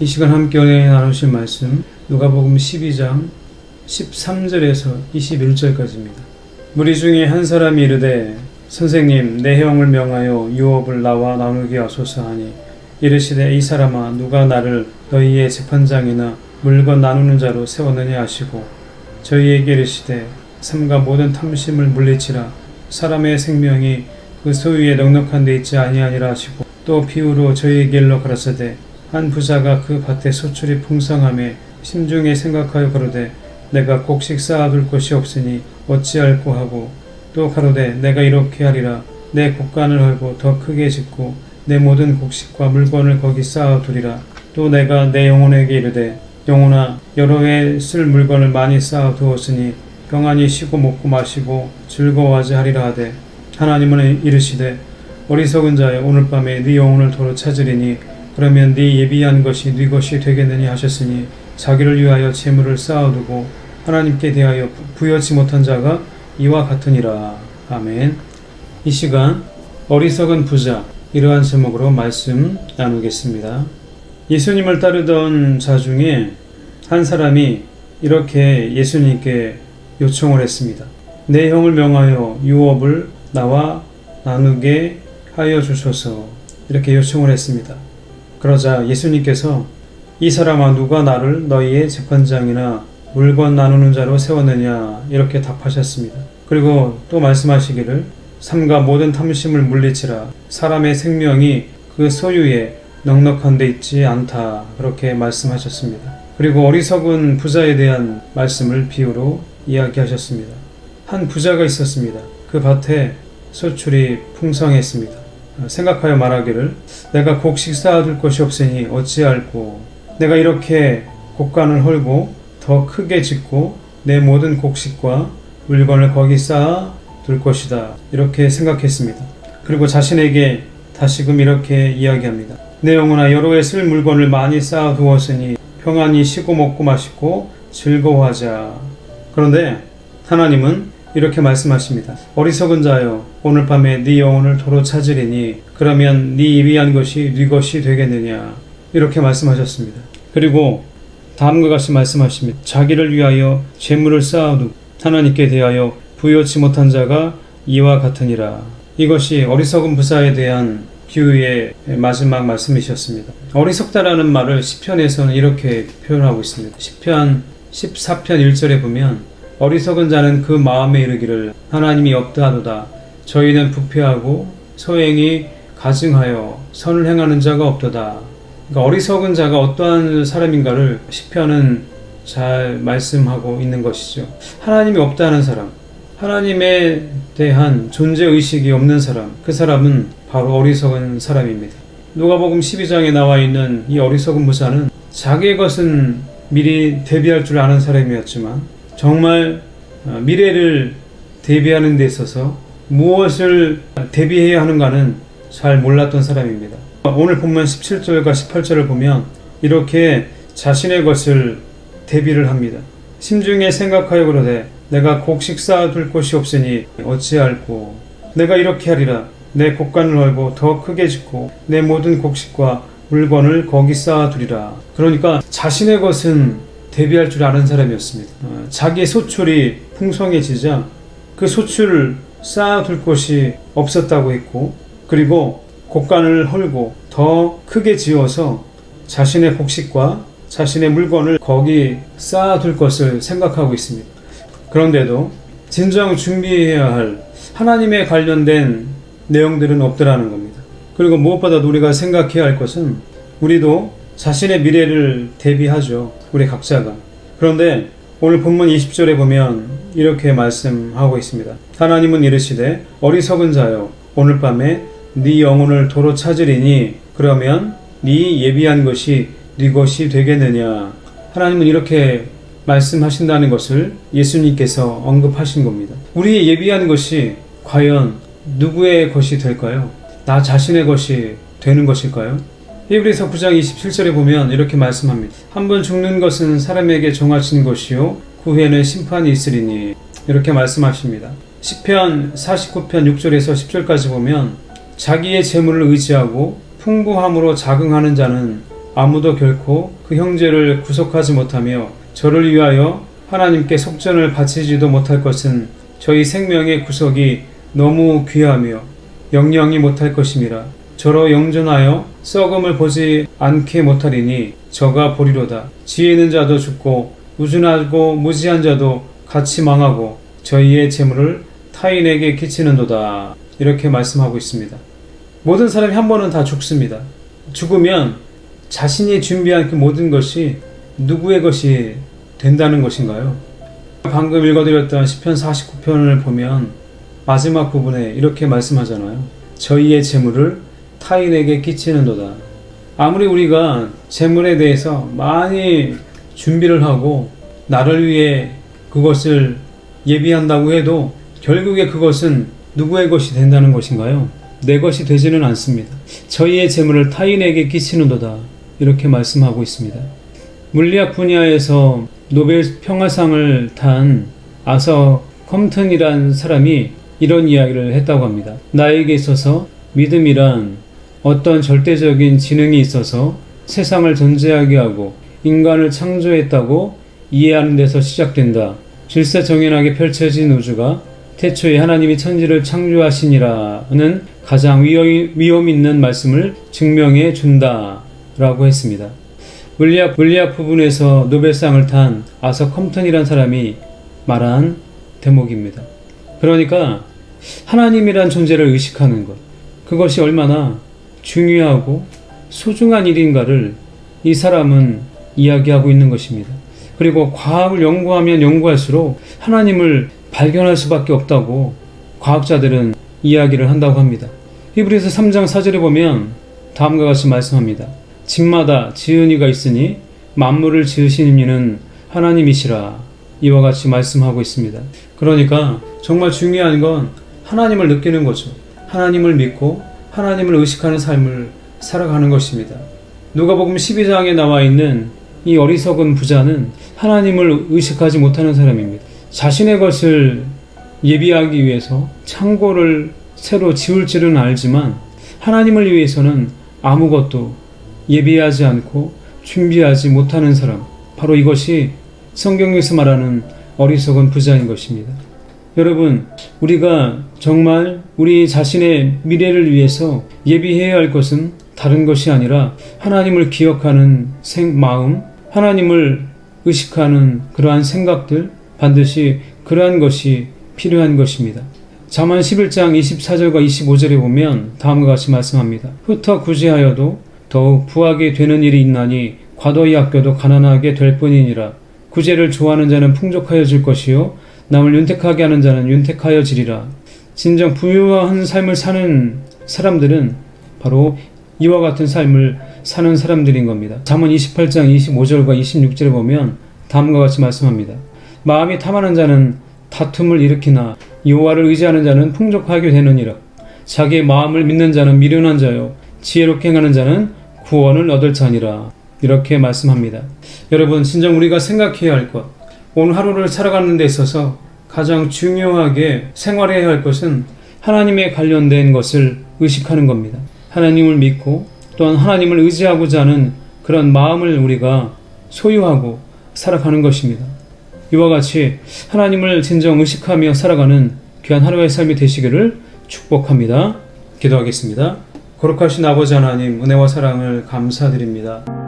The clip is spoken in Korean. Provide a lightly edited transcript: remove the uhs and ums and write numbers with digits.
이 시간 함께 은혜 나누실 말씀 누가복음 12장 13절에서 21절까지입니다. 무리 중에 한 사람이 이르되 선생님 내 형을 명하여 유업을 나와 나누게 하소서 하니 이르시되 이 사람아 누가 나를 너희의 재판장이나 물건 나누는 자로 세웠느냐 하시고 저희에게 이르시되 삼가 모든 탐심을 물리치라 사람의 생명이 그 소유에 넉넉한 데 있지 아니하니라 하시고 또 비유로 저희에게 일러 가라사대 한 부자가 그 밭에 소출이 풍성함에 심중에 생각하여 가로되 내가 곡식 쌓아둘 곳이 없으니 어찌할꼬 하고 또 가로되 내가 이렇게 하리라 내 곡간을 헐고 더 크게 짓고 내 모든 곡식과 물건을 거기 쌓아두리라 또 내가 내 영혼에게 이르되 영혼아 여러 해 쓸 물건을 많이 쌓아두었으니 평안히 쉬고 먹고 마시고 즐거워하지 하리라 하되 하나님은 이르시되 어리석은 자여 오늘 밤에 네 영혼을 도로 찾으리니 그러면 네 예비한 것이 네 것이 되겠느냐 하셨으니 자기를 위하여 재물을 쌓아두고 하나님께 대하여 부여치 못한 자가 이와 같으니라. 아멘. 이 시간 어리석은 부자 이러한 제목으로 말씀 나누겠습니다. 예수님을 따르던 자 중에 한 사람이 이렇게 예수님께 요청을 했습니다. 내 형을 명하여 유업을 나와 나누게 하여 주소서 이렇게 요청을 했습니다. 그러자 예수님께서 이 사람아 누가 나를 너희의 재판장이나 물건 나누는 자로 세웠느냐 이렇게 답하셨습니다. 그리고 또 말씀하시기를 삼가 모든 탐심을 물리치라 사람의 생명이 그 소유에 넉넉한 데 있지 않다 그렇게 말씀하셨습니다. 그리고 어리석은 부자에 대한 말씀을 비유로 이야기하셨습니다. 한 부자가 있었습니다. 그 밭에 소출이 풍성했습니다. 생각하여 말하기를 내가 곡식 쌓아둘 것이 없으니 어찌할꼬 내가 이렇게 곡간을 헐고 더 크게 짓고 내 모든 곡식과 물건을 거기 쌓아둘 것이다 이렇게 생각했습니다. 그리고 자신에게 다시금 이렇게 이야기합니다. 내 영혼아 여러 해 쓸 물건을 많이 쌓아두었으니 평안히 쉬고 먹고 마시고 즐거워하자. 그런데 하나님은 이렇게 말씀하십니다. 어리석은 자여 오늘 밤에 네 영혼을 도로 찾으리니 그러면 네 예비한 것이 네 것이 되겠느냐 이렇게 말씀하셨습니다. 그리고 다음과 같이 말씀하십니다. 자기를 위하여 재물을 쌓아두고 하나님께 대하여 부여치 못한 자가 이와 같으니라. 이것이 어리석은 부자에 대한 비유의 마지막 말씀이셨습니다. 어리석다라는 말을 시편에서는 이렇게 표현하고 있습니다. 시편 14편 1절에 보면 어리석은 자는 그 마음에 이르기를 하나님이 없다 하도다. 저희는 부패하고 소행이 가증하여 선을 행하는 자가 없도다. 그러니까 어리석은 자가 어떠한 사람인가를 시편은 잘 말씀하고 있는 것이죠. 하나님이 없다 하는 사람, 하나님에 대한 존재의식이 없는 사람, 그 사람은 바로 어리석은 사람입니다. 누가복음 12장에 나와 있는 이 어리석은 부자는 자기의 것은 미리 대비할 줄 아는 사람이었지만 정말 미래를 대비하는 데 있어서 무엇을 대비해야 하는가는 잘 몰랐던 사람입니다. 오늘 본문 17절과 18절을 보면 이렇게 자신의 것을 대비를 합니다. 심중에 생각하여 그러되 내가 곡식 쌓아둘 곳이 없으니 어찌할꼬 내가 이렇게 하리라 내 곡간을 헐고 더 크게 짓고 내 모든 곡식과 물건을 거기 쌓아두리라. 그러니까 자신의 것은 대비할 줄 아는 사람이었습니다. 자기의 소출이 풍성해지자 그 소출을 쌓아둘 곳이 없었다고 했고 그리고 곡간을 헐고 더 크게 지어서 자신의 곡식과 자신의 물건을 거기 쌓아둘 것을 생각하고 있습니다. 그런데도 진정 준비해야 할 하나님에 관련된 내용들은 없더라는 겁니다. 그리고 무엇보다도 우리가 생각해야 할 것은 우리도 자신의 미래를 대비하죠. 우리 각자가. 그런데 오늘 본문 20절에 보면 이렇게 말씀하고 있습니다. 하나님은 이르시되 어리석은 자여 오늘 밤에 네 영혼을 도로 찾으리니 그러면 네 예비한 것이 네 것이 되겠느냐. 하나님은 이렇게 말씀하신다는 것을 예수님께서 언급하신 겁니다. 우리의 예비한 것이 과연 누구의 것이 될까요? 나 자신의 것이 되는 것일까요? 히브리서 9장 27절에 보면 이렇게 말씀합니다. 한 번 죽는 것은 사람에게 정하신 것이요 그 후에는 심판이 있으리니 이렇게 말씀하십니다. 시편 49편 6절에서 10절까지 보면 자기의 재물을 의지하고 풍부함으로 자긍하는 자는 아무도 결코 그 형제를 구속하지 못하며 저를 위하여 하나님께 속전을 바치지도 못할 것은 저희 생명의 구속이 너무 귀하며 영영이 못할 것임이라. 저로 영존하여 썩음을 보지 않게 못하리니 저가 보리로다. 지혜 있는 자도 죽고 우준하고 무지한 자도 같이 망하고 저희의 재물을 타인에게 끼치는도다. 이렇게 말씀하고 있습니다. 모든 사람이 한 번은 다 죽습니다. 죽으면 자신이 준비한 그 모든 것이 누구의 것이 된다는 것인가요? 방금 읽어드렸던 시편 49편을 보면 마지막 부분에 이렇게 말씀하잖아요. 저희의 재물을 타인에게 끼치는도다. 아무리 우리가 재물에 대해서 많이 준비를 하고 나를 위해 그것을 예비한다고 해도 결국에 그것은 누구의 것이 된다는 것인가요? 내 것이 되지는 않습니다. 저희의 재물을 타인에게 끼치는도다. 이렇게 말씀하고 있습니다. 물리학 분야에서 노벨 평화상을 탄 아서 컴튼이란 사람이 이런 이야기를 했다고 합니다. 나에게 있어서 믿음이란 어떤 절대적인 지능이 있어서 세상을 존재하게 하고 인간을 창조했다고 이해하는 데서 시작된다. 질서정연하게 펼쳐진 우주가 태초에 하나님이 천지를 창조하시니라는 가장 위험 있는 말씀을 증명해 준다 라고 했습니다. 물리학 부분에서 노벨상을 탄 아서 컴튼이란 사람이 말한 대목입니다. 그러니까 하나님이란 존재를 의식하는 것, 그것이 얼마나 중요하고 소중한 일인가를 이 사람은 이야기하고 있는 것입니다. 그리고 과학을 연구하면 연구할수록 하나님을 발견할 수밖에 없다고 과학자들은 이야기를 한다고 합니다. 히브리서 3장 4절에 보면 다음과 같이 말씀합니다. 집마다 지은 이가 있으니 만물을 지으신 이는 하나님이시라. 이와 같이 말씀하고 있습니다. 그러니까 정말 중요한 건 하나님을 느끼는 거죠. 하나님을 믿고 하나님을 의식하는 삶을 살아가는 것입니다. 누가복음 12장에 나와 있는 이 어리석은 부자는 하나님을 의식하지 못하는 사람입니다. 자신의 것을 예비하기 위해서 창고를 새로 지을 줄은 알지만 하나님을 위해서는 아무것도 예비하지 않고 준비하지 못하는 사람, 바로 이것이 성경에서 말하는 어리석은 부자인 것입니다. 여러분, 우리가 정말 우리 자신의 미래를 위해서 예비해야 할 것은 다른 것이 아니라 하나님을 기억하는 마음, 하나님을 의식하는 그러한 생각들, 반드시 그러한 것이 필요한 것입니다. 잠언 11장 24절과 25절에 보면 다음과 같이 말씀합니다. 흩어 구제하여도 더욱 부하게 되는 일이 있나니 과도히 아껴도 가난하게 될 뿐이니라. 구제를 좋아하는 자는 풍족하여질 것이요 남을 윤택하게 하는 자는 윤택하여지리라. 진정 부유한 삶을 사는 사람들은 바로 이와 같은 삶을 사는 사람들인 겁니다. 잠언 28장 25절과 26절에 보면 다음과 같이 말씀합니다. 마음이 탐하는 자는 다툼을 일으키나 여호와를 의지하는 자는 풍족하게 되느니라. 자기의 마음을 믿는 자는 미련한 자요 지혜롭게 행하는 자는 구원을 얻을 자니라. 이렇게 말씀합니다. 여러분, 진정 우리가 생각해야 할 것, 오늘 하루를 살아가는 데 있어서 가장 중요하게 생활해야 할 것은 하나님에 관련된 것을 의식하는 겁니다. 하나님을 믿고 또한 하나님을 의지하고자 하는 그런 마음을 우리가 소유하고 살아가는 것입니다. 이와 같이 하나님을 진정 의식하며 살아가는 귀한 하루의 삶이 되시기를 축복합니다. 기도하겠습니다. 거룩하신 아버지 하나님, 은혜와 사랑을 감사드립니다.